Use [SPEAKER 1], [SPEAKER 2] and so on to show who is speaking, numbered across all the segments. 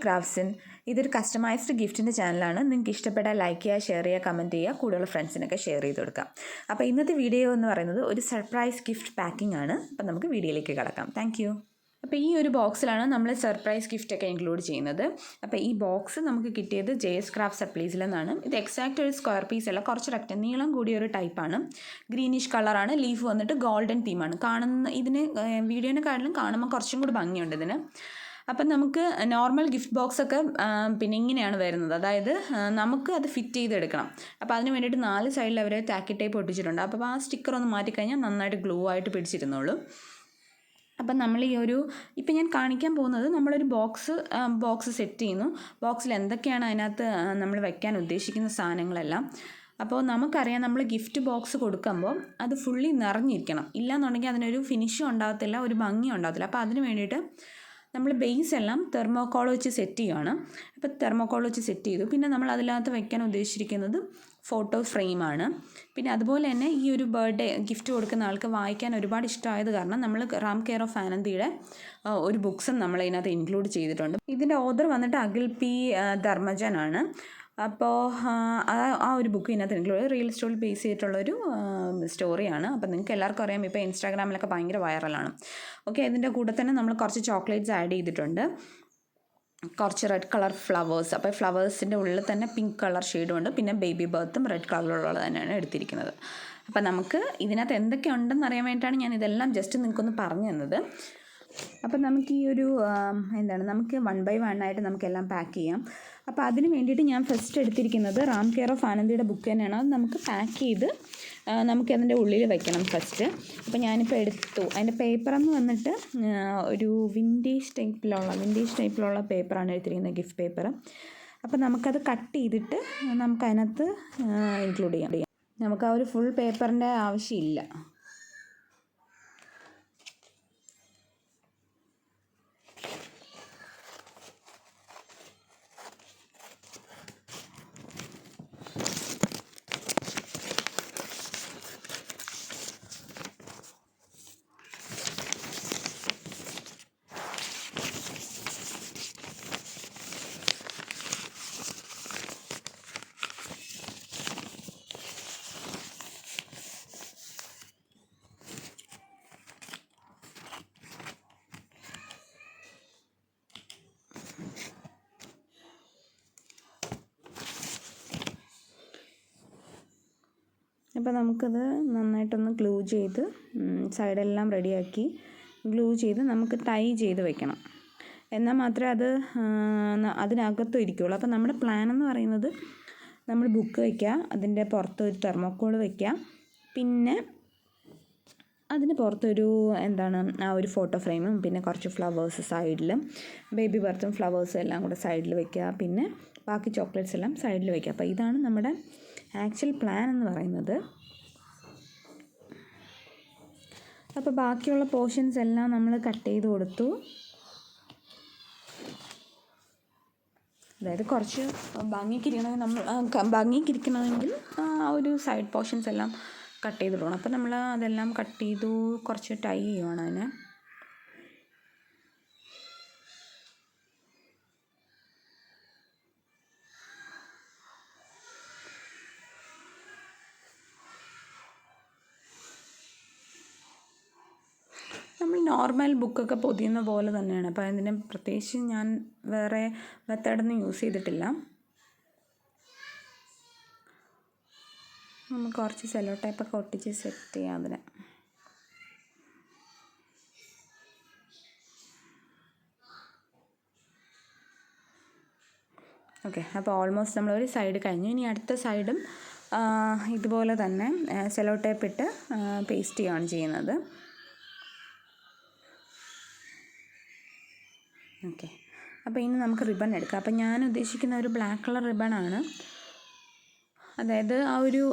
[SPEAKER 1] ക്രാഫ്റ്റ്സിൻ. ഇതൊരു കസ്റ്റമൈസ്ഡ് ഗിഫ്റ്റിൻ്റെ ചാനലാണ്. നിങ്ങൾക്ക് ഇഷ്ടപ്പെട്ടാൽ ലൈക്ക് ചെയ്യുക, ഷെയർ ചെയ്യുക, കമൻറ്റ് ചെയ്യുക, കൂടുതൽ ഫ്രണ്ട്സിനൊക്കെ ഷെയർ ചെയ്ത് കൊടുക്കാം. അപ്പോൾ ഇന്നത്തെ വീഡിയോ എന്ന് പറയുന്നത് ഒരു സർപ്രൈസ് ഗിഫ്റ്റ് പാക്കിംഗ് ആണ്. അപ്പോൾ നമുക്ക് വീഡിയോയിലേക്ക് കടക്കാം. Thank you. അപ്പോൾ ഈ ഒരു ബോക്സിലാണ് നമ്മൾ സർപ്രൈസ് ഗിഫ്റ്റൊക്കെ ഇൻക്ലൂഡ് ചെയ്യുന്നത്. അപ്പോൾ ഈ ബോക്സ് നമുക്ക് കിട്ടിയത് JS ക്രാഫ്റ്റ് സപ്ലീസിൽ നിന്നാണ്. ഇത് എക്സാക്റ്റ് ഒരു സ്ക്വയർ പീസ് അല്ല, കുറച്ച് നീളം കൂടിയ ഒരു ടൈപ്പാണ്. ഗ്രീനിഷ് കളറാണ്. ലീഫ് വന്നിട്ട് ഗോൾഡൻ തീമാണ്. ഇതിന് വീഡിയോനെക്കാട്ടിലും കാണുമ്പോൾ കുറച്ചും കൂടി ഭംഗിയുണ്ട് ഇതിന്. അപ്പം നമുക്ക് നോർമൽ ഗിഫ്റ്റ് ബോക്സൊക്കെ പിന്നെ ഇങ്ങനെയാണ് വരുന്നത്. അതായത് നമുക്ക് അത് ഫിറ്റ് ചെയ്തെടുക്കണം. അപ്പോൾ അതിന് വേണ്ടിയിട്ട് 4 സൈഡിൽ അവർ ടാക്കി ടേപ്പ് ഒട്ടിച്ചിട്ടുണ്ട്. അപ്പോൾ ആ സ്റ്റിക്കർ ഒന്ന് മാറ്റിക്കഴിഞ്ഞാൽ നന്നായിട്ട് ഗ്ലൂ ആയിട്ട് പിടിച്ചിരുന്നുള്ളൂ. അപ്പം നമ്മൾ ഇപ്പം ഞാൻ കാണിക്കാൻ പോകുന്നത് നമ്മളൊരു ബോക്സ് സെറ്റ് ചെയ്യുന്നു. ബോക്സിൽ എന്തൊക്കെയാണ് അതിനകത്ത് നമ്മൾ വയ്ക്കാൻ ഉദ്ദേശിക്കുന്ന സാധനങ്ങളെല്ലാം. അപ്പോൾ നമുക്കറിയാം, നമ്മൾ ഗിഫ്റ്റ് ബോക്സ് കൊടുക്കുമ്പോൾ അത് ഫുള്ളി നിറഞ്ഞിരിക്കണം. ഇല്ലയെന്നുണ്ടെങ്കിൽ അതിനൊരു ഫിനിഷും ഉണ്ടാകത്തില്ല, ഒരു ഭംഗിയും ഉണ്ടാകത്തില്ല. അപ്പോൾ അതിന് വേണ്ടിയിട്ട് നമ്മൾ ബേസ് എല്ലാം തെർമോക്കോൾ വെച്ച് സെറ്റ് ചെയ്യുകയാണ്. അപ്പോൾ തെർമോക്കോൾ വെച്ച് സെറ്റ് ചെയ്തു. പിന്നെ നമ്മൾ അതിനകത്ത് വയ്ക്കാൻ ഉദ്ദേശിച്ചിരിക്കുന്നത് ഫോട്ടോ ഫ്രെയിമാണ്. പിന്നെ അതുപോലെ തന്നെ ഈ ഒരു ബർത്ത്ഡേ ഗിഫ്റ്റ് കൊടുക്കുന്ന ആൾക്ക് വായിക്കാൻ ഒരുപാട് ഇഷ്ടമായത് കാരണം നമ്മൾ റാം കെയർ ഓഫ് ആനന്ദിയുടെ ഒരു ബുക്സും നമ്മൾ ഇതിനകത്ത് ഇൻക്ലൂഡ് ചെയ്തിട്ടുണ്ട്. ഇതിൻ്റെ ഓഥർ വന്നിട്ട് അഖിൽ പി ധർമ്മജൻ ആണ്. അപ്പോൾ ആ ഒരു ബുക്ക് ഇതിനകത്ത് ഇൻക്ലൂഡ് റിയൽ സ്റ്റോറിയിൽ ബേസ് ചെയ്തിട്ടുള്ളൊരു സ്റ്റോറിയാണ്. അപ്പോൾ നിങ്ങൾക്ക് എല്ലാവർക്കും അറിയാം, ഇപ്പോൾ ഇൻസ്റ്റാഗ്രാമിലൊക്കെ ഭയങ്കര വൈറലാണ്. ഓക്കെ, ഇതിൻ്റെ കൂടെ തന്നെ നമ്മൾ കുറച്ച് ചോക്ലേറ്റ്സ് ആഡ് ചെയ്തിട്ടുണ്ട്, കുറച്ച് റെഡ് കളർ ഫ്ലവേഴ്സ്. അപ്പോൾ ഫ്ലവേഴ്സിൻ്റെ ഉള്ളിൽ തന്നെ പിങ്ക് കളർ ഷെയ്ഡും ഉണ്ട്. പിന്നെ ബേബി ബർത്തും റെഡ് കളറിലുള്ളത് തന്നെയാണ് എടുത്തിരിക്കുന്നത്. അപ്പോൾ നമുക്ക് ഇതിനകത്ത് എന്തൊക്കെ ഉണ്ടെന്ന് അറിയാൻ വേണ്ടിയിട്ടാണ് ഞാൻ ഇതെല്ലാം ജസ്റ്റ് നിങ്ങൾക്കൊന്ന് പറഞ്ഞു തന്നത്. അപ്പം നമുക്ക് ഈ ഒരു നമുക്ക് 1 by 1 ആയിട്ട് നമുക്കെല്ലാം പാക്ക് ചെയ്യാം. അപ്പോൾ അതിന് വേണ്ടിയിട്ട് ഞാൻ ഫസ്റ്റ് എടുത്തിരിക്കുന്നത് റാം കെയർ ഓഫ് ആനന്ദിയുടെ ബുക്ക് തന്നെയാണ്. അത് നമുക്ക് പാക്ക് ചെയ്ത് നമുക്കതിൻ്റെ ഉള്ളിൽ വയ്ക്കണം ഫസ്റ്റ്. അപ്പോൾ ഞാനിപ്പോൾ എടുത്തു. അതിൻ്റെ പേപ്പറെന്ന് വന്നിട്ട് ഒരു വിൻറ്റേജ് ടൈപ്പിലുള്ള പേപ്പറാണ് എടുത്തിരിക്കുന്നത്, ഗിഫ്റ്റ് പേപ്പർ. അപ്പോൾ നമുക്കത് കട്ട് ചെയ്തിട്ട് നമുക്കതിനകത്ത് ഇൻക്ലൂഡ് ചെയ്യാം. നമുക്ക് ആ ഒരു ഫുൾ പേപ്പറിൻ്റെ ആവശ്യമില്ല. അപ്പോൾ നമുക്കത് നന്നായിട്ടൊന്ന് ഗ്ലൂ ചെയ്ത് സൈഡെല്ലാം റെഡിയാക്കി ഗ്ലൂ ചെയ്ത് നമുക്ക് ടൈ ചെയ്ത് വെക്കണം. എന്നാൽ മാത്രമേ അത് അതിനകത്തും ഇരിക്കുകയുള്ളൂ. അപ്പോൾ നമ്മുടെ പ്ലാൻ എന്ന് പറയുന്നത് നമ്മൾ ബുക്ക് വയ്ക്കുക, അതിൻ്റെ പുറത്ത് ഒരു തെർമോക്കോൾ വയ്ക്കുക, പിന്നെ അതിന് പുറത്തൊരു ആ ഒരു ഫോട്ടോ ഫ്രെയിമും പിന്നെ കുറച്ച് ഫ്ലവേഴ്സ് സൈഡിൽ, ബേബി ബർത്തും ഫ്ലവേഴ്സും എല്ലാം കൂടെ സൈഡിൽ വയ്ക്കുക. പിന്നെ ബാക്കി ചോക്ലേറ്റ്സ് എല്ലാം സൈഡിൽ വയ്ക്കുക. അപ്പോൾ ഇതാണ് നമ്മുടെ ആക്ച്വൽ പ്ലാൻ എന്ന് പറയുന്നത്. അപ്പോൾ ബാക്കിയുള്ള പോർഷൻസ് എല്ലാം നമ്മൾ കട്ട് ചെയ്ത് കൊടുത്തു. അതായത് കുറച്ച് ഭംഗിക്കിരിക്കണമെങ്കിൽ ആ ഒരു സൈഡ് പോർഷൻസ് എല്ലാം കട്ട് ചെയ്ത് കൊടുക്കണം. അപ്പോൾ നമ്മൾ അതെല്ലാം കട്ട് ചെയ്തു. കുറച്ച് ടൈ ചെയ്യുവാണ് അതിനെ. നമ്മൾ നോർമൽ ബുക്കൊക്കെ പൊതിയുന്ന പോലെ തന്നെയാണ്. അപ്പോൾ അതിന് പ്രത്യേകിച്ച് ഞാൻ വേറെ മെത്തേഡൊന്നും യൂസ് ചെയ്തിട്ടില്ല. നമുക്ക് കുറച്ച് സെല്ലോ ടൈപ്പൊക്കെ ഒട്ടിച്ച് സെറ്റ് ചെയ്യാം അതിനെ. ഓക്കെ, അപ്പോൾ ഓൾമോസ്റ്റ് നമ്മളൊരു സൈഡ് കഴിഞ്ഞു. ഇനി അടുത്ത സൈഡും ഇതുപോലെ തന്നെ സെല്ലോ ടൈപ്പ് ഇട്ട് പേസ്റ്റ് ചെയ്യുകയാണ് ചെയ്യുന്നത്. ഓക്കെ, അപ്പോൾ ഇനി നമുക്ക് റിബൺ എടുക്കാം. അപ്പോൾ ഞാൻ ഉദ്ദേശിക്കുന്ന ഒരു ബ്ലാക്ക് കളർ റിബണാണ്. അതായത് ആ ഒരു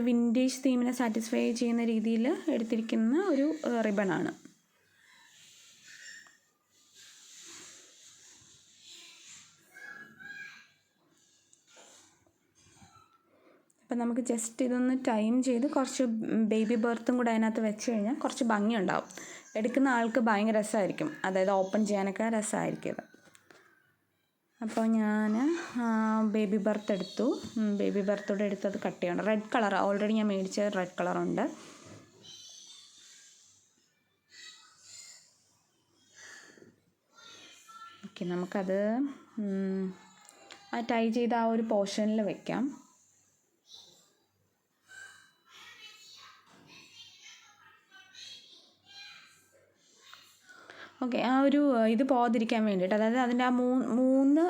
[SPEAKER 1] വിൻറ്റേജ് തീമിനെ സാറ്റിസ്ഫൈ ചെയ്യുന്ന രീതിയിൽ എടുത്തിരിക്കുന്ന ഒരു റിബണാണ്. അപ്പോൾ നമുക്ക് ജസ്റ്റ് ഇതൊന്ന് ടൈം ചെയ്ത് കുറച്ച് ബേബി ബർത്തും കൂടെ അതിനകത്ത് വെച്ച് കഴിഞ്ഞാൽ കുറച്ച് ഭംഗിയുണ്ടാവും. എടുക്കുന്ന ആൾക്ക് ഭയങ്കര രസമായിരിക്കും, അതായത് ഓപ്പൺ ചെയ്യാനൊക്കെ രസമായിരിക്കും അത്. അപ്പോൾ ഞാൻ ബേബി ബർത്ത് എടുത്തു. ബേബി ബർത്തോടെ എടുത്തത് കട്ട് ചെയ്യണം. റെഡ് കളർ ഓൾറെഡി ഞാൻ മേടിച്ച റെഡ് കളറുണ്ട്. ഓക്കെ, നമുക്കത് ആ ടൈ ചെയ്ത ആ ഒരു പോർഷനിൽ വെക്കാം. ഓക്കെ, ആ ഒരു ഇത് പോകാതിരിക്കാൻ വേണ്ടിയിട്ട്, അതായത് അതിൻ്റെ ആ മൂന്ന്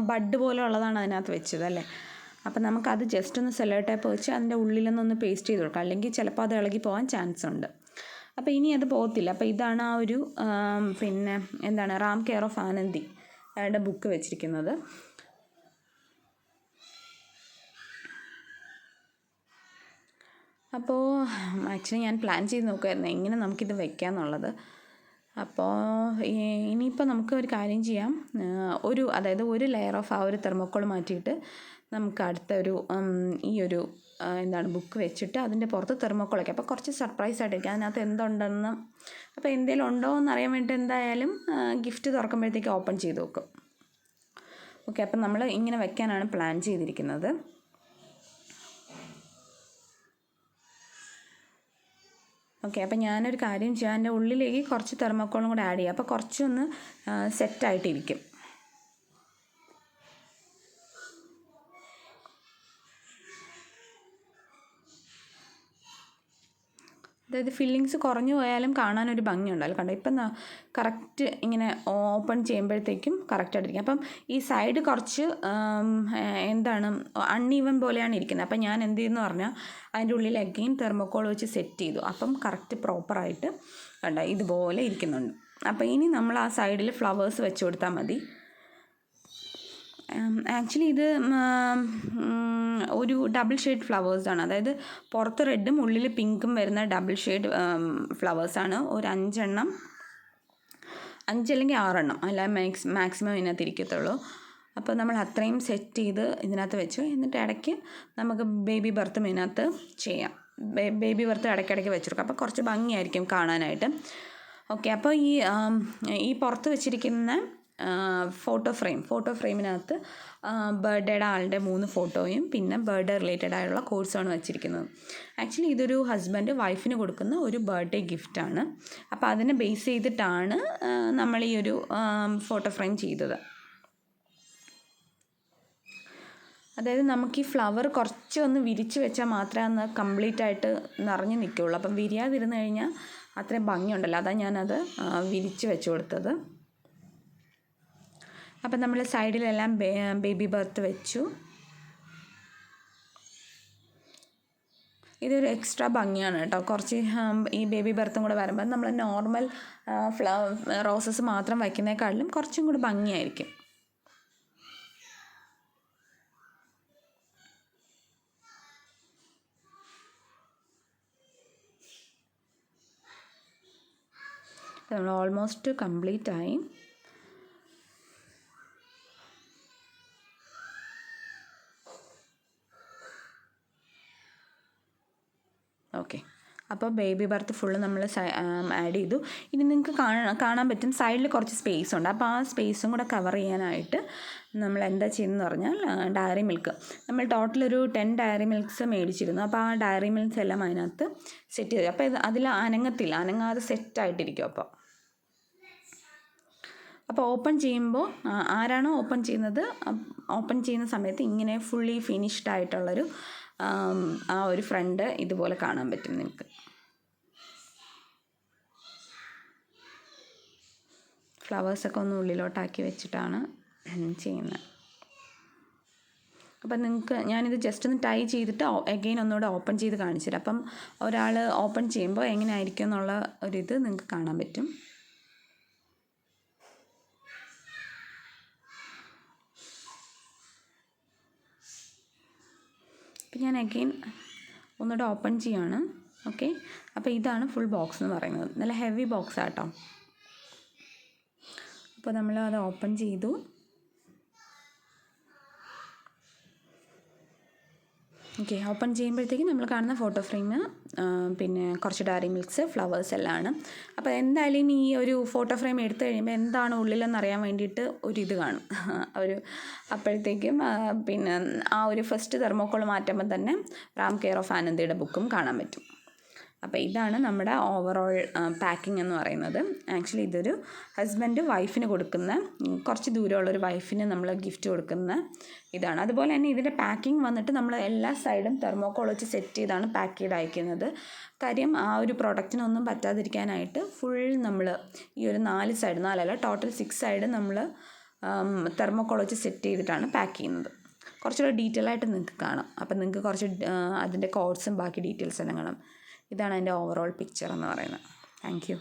[SPEAKER 1] ബഡ് പോലെ ഉള്ളതാണ് അതിനകത്ത് വെച്ചത് അല്ലേ. അപ്പം നമുക്കത് ജസ്റ്റ് ഒന്ന് സെല്ലോ ടേപ്പ് വെച്ച് അതിൻ്റെ ഉള്ളിലൊന്നൊന്ന് പേസ്റ്റ് ചെയ്ത് കൊടുക്കാം, അല്ലെങ്കിൽ ചിലപ്പോൾ അത് ഇളകി പോകാൻ ചാൻസ് ഉണ്ട്. അപ്പോൾ ഇനി അത് പോകത്തില്ല. അപ്പോൾ ഇതാണ് ആ ഒരു പിന്നെ എന്താണ് റാം കെയർ ഓഫ് ആനന്ദി അയാളുടെ ബുക്ക് വെച്ചിരിക്കുന്നത്. അപ്പോൾ ആക്ച്വലി ഞാൻ പ്ലാൻ ചെയ്ത് നോക്കുമായിരുന്നു എങ്ങനെ നമുക്കിത് വെക്കാമെന്നുള്ളത്. അപ്പോൾ ഇനിയിപ്പോൾ നമുക്ക് ഒരു കാര്യം ചെയ്യാം. അതായത് ഒരു ലെയർ ഓഫ് ആ ഒരു തെർമോക്കോൾ മാറ്റിയിട്ട് നമുക്ക് അടുത്തൊരു ഈ ഒരു എന്താണ് ബുക്ക് വെച്ചിട്ട് അതിൻ്റെ പുറത്ത് തെർമോക്കോൾ വയ്ക്കാം. അപ്പോൾ കുറച്ച് സർപ്രൈസ് ആയിട്ടിരിക്കും അതിനകത്ത് എന്തുണ്ടെന്ന്. അപ്പോൾ എന്തെങ്കിലും ഉണ്ടോ എന്ന് അറിയാൻ വേണ്ടി എന്തായാലും ഗിഫ്റ്റ് തുറക്കുമ്പോഴത്തേക്ക് ഓപ്പൺ ചെയ്ത് നോക്കും. ഓക്കെ, അപ്പം നമ്മൾ ഇങ്ങനെ വെക്കാനാണ് പ്ലാൻ ചെയ്തിരിക്കുന്നത്. ഓക്കെ, അപ്പോൾ ഞാനൊരു കാര്യം ചെയ്യാം, എൻ്റെ ഉള്ളിലേക്ക് കുറച്ച് തെർമോക്കോളും കൂടെ ആഡ് ചെയ്യാം. അപ്പോൾ കുറച്ചൊന്ന് സെറ്റായിട്ടിരിക്കും. അതായത് ഫില്ലിങ്സ് കുറഞ്ഞു പോയാലും കാണാനൊരു ഭംഗിയുണ്ടല്ലോ. കണ്ടോ, ഇപ്പം കറക്റ്റ് ഇങ്ങനെ ഓപ്പൺ ചെയ്യുമ്പോഴത്തേക്കും കറക്റ്റായിട്ടിരിക്കും. അപ്പം ഈ സൈഡ് കുറച്ച് എന്താണ് അൺഈവൻ പോലെയാണ് ഇരിക്കുന്നത്. അപ്പം ഞാൻ എന്ത് ചെയ്യുന്നു പറഞ്ഞാൽ അതിൻ്റെ ഉള്ളിൽ അഗെയിൻ തെർമോക്കോൾ വെച്ച് സെറ്റ് ചെയ്തു. അപ്പം കറക്റ്റ് പ്രോപ്പറായിട്ട് കണ്ടോ ഇതുപോലെ ഇരിക്കുന്നുണ്ട്. അപ്പോൾ ഇനി നമ്മൾ ആ സൈഡിൽ ഫ്ലവേഴ്സ് വെച്ച് കൊടുത്താൽ മതി. ആക്ച്വലി ഇത് ഒരു ഡബിൾ ഷെയ്ഡ് ഫ്ലവേഴ്സാണ്. അതായത് പുറത്ത് റെഡും ഉള്ളിൽ പിങ്കും വരുന്ന ഡബിൾ ഷെയ്ഡ് ഫ്ലവേഴ്സാണ്. ഒരു 5 അല്ലെങ്കിൽ 6 അല്ല മാക്സിമം ഇതിനകത്ത് ഇരിക്കത്തുള്ളൂ. അപ്പോൾ നമ്മൾ അത്രയും സെറ്റ് ചെയ്ത് ഇതിനകത്ത് വെച്ചു. എന്നിട്ട് ഇടയ്ക്ക് നമുക്ക് ബേബി ബർത്തും ഇതിനകത്ത് ചെയ്യാം. ബേബി ബർത്ത് ഇടയ്ക്കിടയ്ക്ക് വെച്ചെടുക്കാം. അപ്പോൾ കുറച്ച് ഭംഗിയായിരിക്കും കാണാനായിട്ട്. ഓക്കെ, അപ്പോൾ ഈ പുറത്ത് വെച്ചിരിക്കുന്ന ഫോട്ടോ ഫ്രെയിമിനകത്ത് ബർത്ത്ഡേയുടെ ആളുടെ 3 ഫോട്ടോയും പിന്നെ ബർത്ത്ഡേ റിലേറ്റഡ് ആയിട്ടുള്ള കോഴ്സാണ് വെച്ചിരിക്കുന്നത്. ആക്ച്വലി ഇതൊരു ഹസ്ബൻഡ് വൈഫിന് കൊടുക്കുന്ന ഒരു ബർത്ത്ഡേ ഗിഫ്റ്റാണ്. അപ്പോൾ അതിനെ ബേസ് ചെയ്തിട്ടാണ് നമ്മൾ ഈ ഒരു ഫോട്ടോ ഫ്രെയിം ചെയ്തത്. അതായത് നമുക്ക് ഈ ഫ്ലവർ കുറച്ചൊന്ന് വിരിച്ച് വെച്ചാൽ മാത്രമേ അന്ന് കംപ്ലീറ്റ് ആയിട്ട് നിറഞ്ഞ് നിൽക്കുകയുള്ളൂ. അപ്പം വിരിയാതിരുന്ന് കഴിഞ്ഞാൽ അത്രയും ഭംഗിയുണ്ടല്ലോ. അതാണ് ഞാനത് വിരിച്ച് വെച്ച് കൊടുത്തത്. അപ്പം നമ്മൾ സൈഡിലെല്ലാം ബേബി ബർത്ത് വെച്ചു. ഇതൊരു എക്സ്ട്രാ ഭംഗിയാണ് കേട്ടോ. കുറച്ച് ഈ ബേബി ബർത്തും കൂടെ വരുമ്പോൾ നമ്മൾ നോർമൽ റോസസ് മാത്രം വയ്ക്കുന്നതിനേക്കാളും കുറച്ചും കൂടി ഭംഗിയായിരിക്കും. നമ്മൾ ഓൾമോസ്റ്റ് കംപ്ലീറ്റ് ആയി. ഓക്കെ, അപ്പോൾ ബേബി ബർത്ത് ഫുള്ള് നമ്മൾ ആഡ് ചെയ്തു. ഇനി നിങ്ങൾക്ക് കാണാൻ പറ്റും സൈഡിൽ കുറച്ച് സ്പേസ് ഉണ്ട്. അപ്പോൾ ആ സ്പേസും കൂടെ കവർ ചെയ്യാനായിട്ട് നമ്മൾ എന്താ ചെയ്യുന്നതെന്ന് പറഞ്ഞാൽ ഡയറി മിൽക്ക് നമ്മൾ ടോട്ടൽ ഒരു 10 ഡയറി മിൽക്ക്സ് മേടിച്ചിരുന്നു. അപ്പോൾ ആ ഡയറി മിൽക്ക്സ് എല്ലാം അതിനകത്ത് സെറ്റ് ചെയ്തു. അപ്പോൾ അതിൽ അനങ്ങാതെ സെറ്റായിട്ടിരിക്കും. അപ്പോൾ ഓപ്പൺ ചെയ്യുമ്പോൾ ആരാണോ ഓപ്പൺ ചെയ്യുന്ന സമയത്ത് ഇങ്ങനെ ഫുള്ളി ഫിനിഷ്ഡ് ആയിട്ടുള്ളൊരു ആ ഒരു ഫ്രണ്ട് ഇതുപോലെ കാണാൻ പറ്റും നിങ്ങൾക്ക്. ഫ്ലവേഴ്സൊക്കെ ഒന്ന് ഉള്ളിലോട്ടാക്കി വെച്ചിട്ടാണ് ചെയ്യുന്നത്. അപ്പം നിങ്ങൾക്ക് ഞാനിത് ജസ്റ്റ് ഒന്ന് ടൈ ചെയ്തിട്ട് അഗെയിൻ ഒന്നുകൂടെ ഓപ്പൺ ചെയ്ത് കാണിച്ചു തരാം. അപ്പം ഒരാൾ ഓപ്പൺ ചെയ്യുമ്പോൾ എങ്ങനെ ആയിരിക്കും എന്നുള്ള ഒരിത് നിങ്ങൾക്ക് കാണാൻ പറ്റും. അപ്പം ഞാൻ അഗെയിൻ ഒന്നുകൂടെ ഓപ്പൺ ചെയ്യുകയാണ്. ഓക്കെ, അപ്പോൾ ഇതാണ് ഫുൾ ബോക്സ് എന്ന് പറയുന്നത്. നല്ല ഹെവി ബോക്സാണ് കേട്ടോ. അപ്പോൾ നമ്മൾ അത് ഓപ്പൺ ചെയ്തു. ഓക്കെ, ഓപ്പൺ ചെയ്യുമ്പോഴത്തേക്കും നമ്മൾ കാണുന്ന ഫോട്ടോ ഫ്രെയിം, പിന്നെ കുറച്ച് ഡയറി മിൽക്സ്, ഫ്ലവേഴ്സ് എല്ലാം ആണ്. അപ്പോൾ എന്തായാലും ഈ ഒരു ഫോട്ടോ ഫ്രെയിം എടുത്തു കഴിയുമ്പോൾ എന്താണ് ഉള്ളിലെന്ന് അറിയാൻ വേണ്ടിയിട്ട് ഇത് കാണും. അപ്പോഴത്തേക്കും പിന്നെ ആ ഒരു ഫസ്റ്റ് തെർമോക്കോൾ മാറ്റുമ്പോൾ തന്നെ റാം കെയർ ഓഫ് ആനന്ദയുടെ ബുക്കും കാണാൻ പറ്റും. അപ്പോൾ ഇതാണ് നമ്മുടെ ഓവറോൾ പാക്കിംഗ് എന്ന് പറയുന്നത്. ആക്ച്വലി ഇതൊരു ഹസ്ബൻഡ് വൈഫിന് കൊടുക്കുന്ന, കുറച്ച് ദൂരമുള്ളൊരു വൈഫിന് നമ്മൾ ഗിഫ്റ്റ് കൊടുക്കുന്ന ഇതാണ്. അതുപോലെ തന്നെ ഇതിൻ്റെ പാക്കിംഗ് വന്നിട്ട് നമ്മൾ എല്ലാ സൈഡും തെർമോക്കോൾ വെച്ച് സെറ്റ് ചെയ്താണ് പാക്ക് ചെയ്ത് അയക്കുന്നത്. കാര്യം ആ ഒരു പ്രൊഡക്റ്റിനൊന്നും പറ്റാതിരിക്കാനായിട്ട് ഫുൾ നമ്മൾ ഈ ഒരു 4 ടോട്ടൽ 6 സൈഡ് നമ്മൾ തെർമോക്കോൾ വെച്ച് സെറ്റ് ചെയ്തിട്ടാണ് പാക്ക് ചെയ്യുന്നത്. കുറച്ചുകൂടെ ഡീറ്റെയിൽ ആയിട്ട് നിങ്ങൾക്ക് കാണാം. അപ്പം നിങ്ങൾക്ക് കുറച്ച് അതിൻ്റെ കോഡ്സും ബാക്കി ഡീറ്റെയിൽസ് എല്ലാം കാണാം. ഇതാണ് അതിൻ്റെ ഓവറോൾ പിക്ചർ എന്ന് പറയുന്നത്. Thank you.